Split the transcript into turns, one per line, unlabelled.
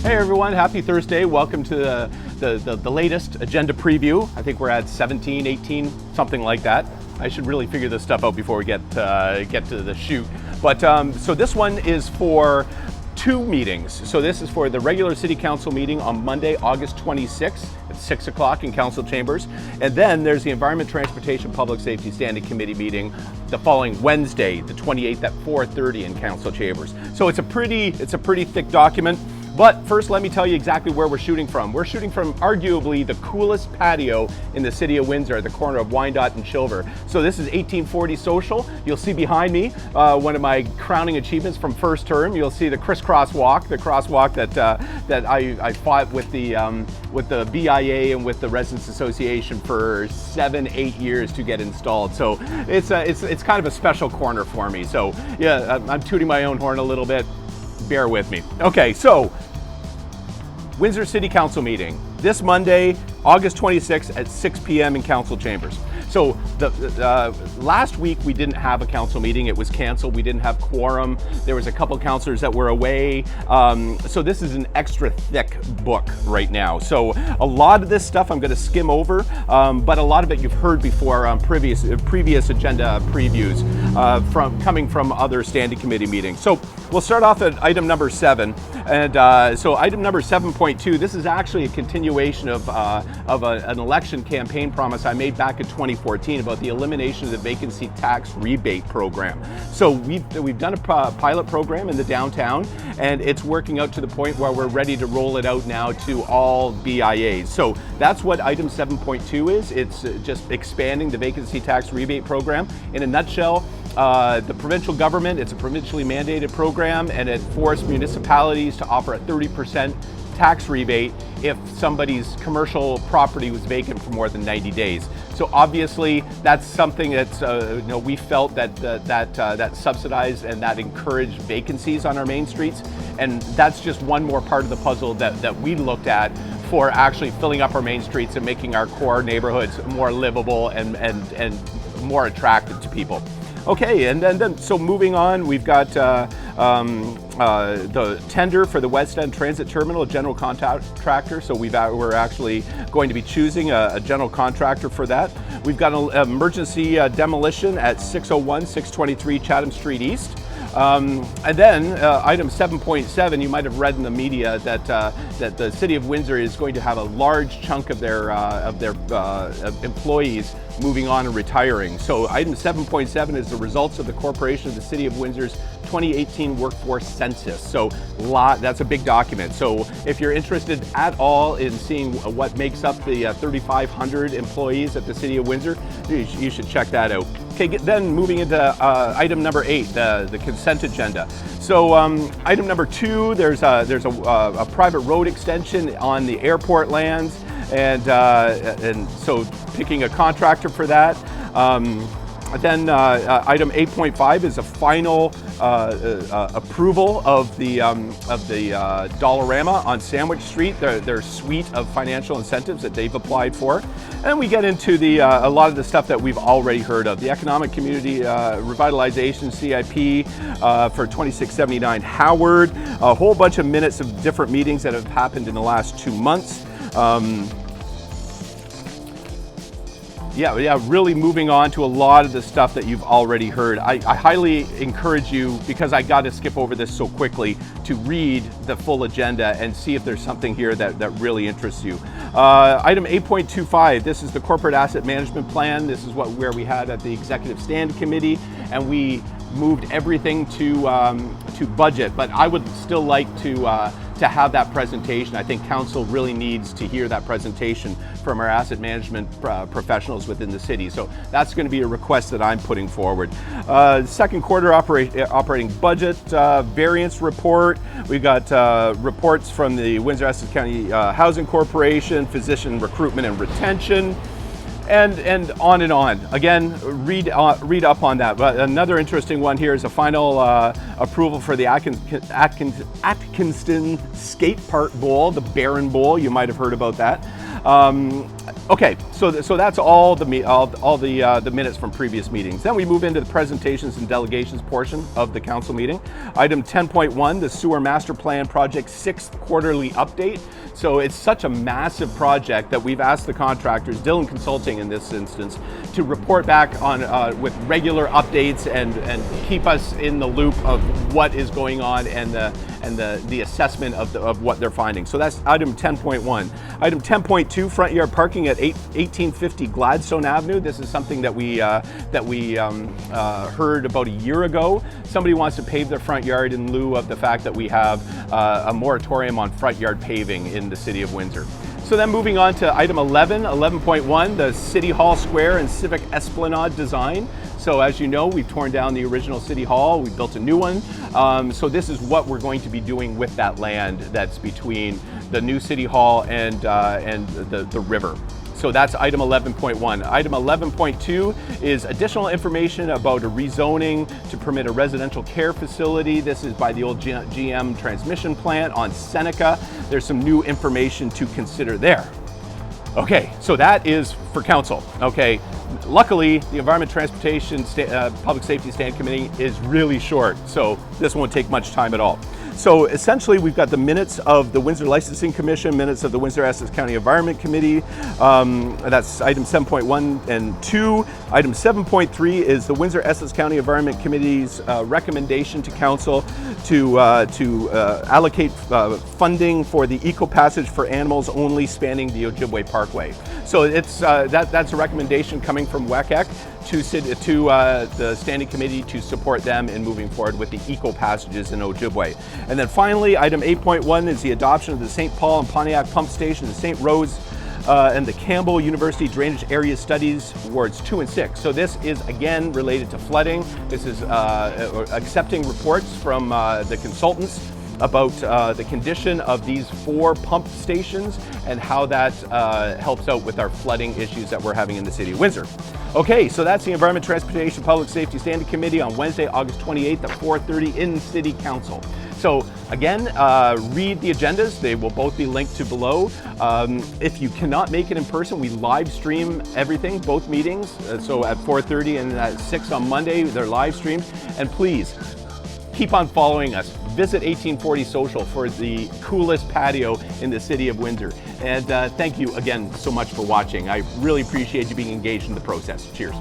Hey everyone, happy Thursday. Welcome to the latest agenda preview. I think we're at 17, 18, something like that. I should really figure this stuff out before we get to the shoot. But so this one is for two meetings. So this is for the regular City Council meeting on Monday, August 26th at 6 o'clock in Council Chambers. And then there's the Environment, Transportation, Public Safety Standing Committee meeting the following Wednesday, the 28th at 4:30 in Council Chambers. So it's a pretty thick document. But first, let me tell you exactly where we're shooting from. We're shooting from arguably the coolest patio in the city of Windsor at the corner of Wyandotte and Chilver. So this is 1840 Social. You'll see behind me one of my crowning achievements from first term. You'll see the crisscross walk, the crosswalk that I fought with the BIA and with the Residents Association for 7-8 years to get installed. So it's kind of a special corner for me. So yeah, I'm tooting my own horn a little bit. Bear with me. Okay, so Windsor City Council meeting this Monday, August 26th at 6 p.m. in Council Chambers. So last week we didn't have a council meeting. It was canceled. We didn't have quorum. There was a couple councilors that were away. So this is an extra thick book right now. So a lot of this stuff I'm going to skim over, but a lot of it you've heard before on previous agenda previews coming from other standing committee meetings. So we'll start off at item number 7. And so item number 7.2, this is actually a continuation of an election campaign promise I made back in 2014 about the elimination of the vacancy tax rebate program. So we've done a pilot program in the downtown, and it's working out to the point where we're ready to roll it out now to all BIAs. So that's what item 7.2 is. It's just expanding the vacancy tax rebate program. In a nutshell, the provincial government, it's a provincially mandated program, and it forced municipalities to offer a 30% tax rebate if somebody's commercial property was vacant for more than 90 days. So obviously that's something that's we felt that subsidized and that encouraged vacancies on our main streets, and that's just one more part of the puzzle that we looked at for actually filling up our main streets and making our core neighborhoods more livable and more attractive to people. Okay, and then so moving on, we've got the tender for the West End Transit Terminal, a general contractor. So we're actually going to be choosing a general contractor for that. We've got an emergency demolition at 601, 623 Chatham Street East. And then item 7.7, you might have read in the media that the City of Windsor is going to have a large chunk of their employees moving on and retiring. So item 7.7 is the results of the Corporation of the City of Windsor's 2018 workforce census. So that's a big document. So if you're interested at all in seeing what makes up the 3,500 employees at the City of Windsor, you should check that out. Okay, then moving into item number 8, the consent agenda. So item number 2, there's a private road extension on the airport lands, and so picking a contractor for that. Then item 8.5 is a final approval of the Dollarama on Sandwich Street, their suite of financial incentives that they've applied for. And we get into a lot of the stuff that we've already heard of. The Economic Community Revitalization CIP for 2679 Howard, a whole bunch of minutes of different meetings that have happened in the last 2 months. Yeah, really moving on to a lot of the stuff that you've already heard. I highly encourage you, because I got to skip over this so quickly, to read the full agenda and see if there's something here that really interests you. Item 8.25, this is the Corporate Asset Management Plan. This is where we had at the Executive Stand Committee, and we moved everything to budget. But I would still like to have that presentation. I think council really needs to hear that presentation from our asset management professionals within the city. So that's going to be a request that I'm putting forward. Second quarter operating budget variance report. We've got reports from the Windsor-Essex County Housing Corporation, physician recruitment and retention, and on and on. Again, read up on that. But another interesting one here is a final approval for the Atkinson Skate Park Bowl, the Barron Bowl. You might have heard about that. Okay, so that's all the minutes from previous meetings. Then we move into the presentations and delegations portion of the council meeting. Item 10.1, the Sewer Master Plan Project 6th quarterly update. So it's such a massive project that we've asked the contractors, Dillon Consulting in this instance, to report back on with regular updates and keep us in the loop of what is going on and the assessment of what they're finding. So that's item 10.1. Item 10.2, front yard parking at 1850 Gladstone Avenue. This is something that we heard about a year ago. Somebody wants to pave their front yard in lieu of the fact that we have a moratorium on front yard paving in the city of Windsor. So then moving on to item 11.1, the City Hall Square and Civic Esplanade design. So as you know, we've torn down the original City Hall, we built a new one. So this is what we're going to be doing with that land that's between the new City Hall and the river. So that's item 11.1. Item 11.2 is additional information about a rezoning to permit a residential care facility. This is by the old GM transmission plant on Seneca. There's some new information to consider there. Okay, so that is for council. Okay, luckily the Environment, Transportation, Public Safety Standing Committee is really short, so this won't take much time at all. So essentially we've got the minutes of the Windsor Licensing Commission, minutes of the Windsor-Essex County Environment Committee. That's item 7.1 and 2. Item 7.3 is the Windsor-Essex County Environment Committee's recommendation to council to allocate funding for the eco passage for animals only spanning the Ojibwe Parkway. So it's that's a recommendation coming from WECEC to the Standing Committee to support them in moving forward with the eco passages in Ojibwe. And then finally, item 8.1 is the adoption of the St. Paul and Pontiac Pump Station, the St. Rose and the Campbell University Drainage Area Studies Wards 2 and 6. So this is again related to flooding. This is accepting reports from the consultants about the condition of these 4 pump stations and how that helps out with our flooding issues that we're having in the city of Windsor. Okay, so that's the Environment, Transportation, Public Safety Standing Committee on Wednesday, August 28th at 4:30 in City Council. So again, read the agendas. They will both be linked to below. If you cannot make it in person, we live stream everything, both meetings. So at 4:30 and at 6 on Monday, they're live streamed. And please, keep on following us. Visit 1840 Social for the coolest patio in the city of Windsor. And thank you again so much for watching. I really appreciate you being engaged in the process. Cheers.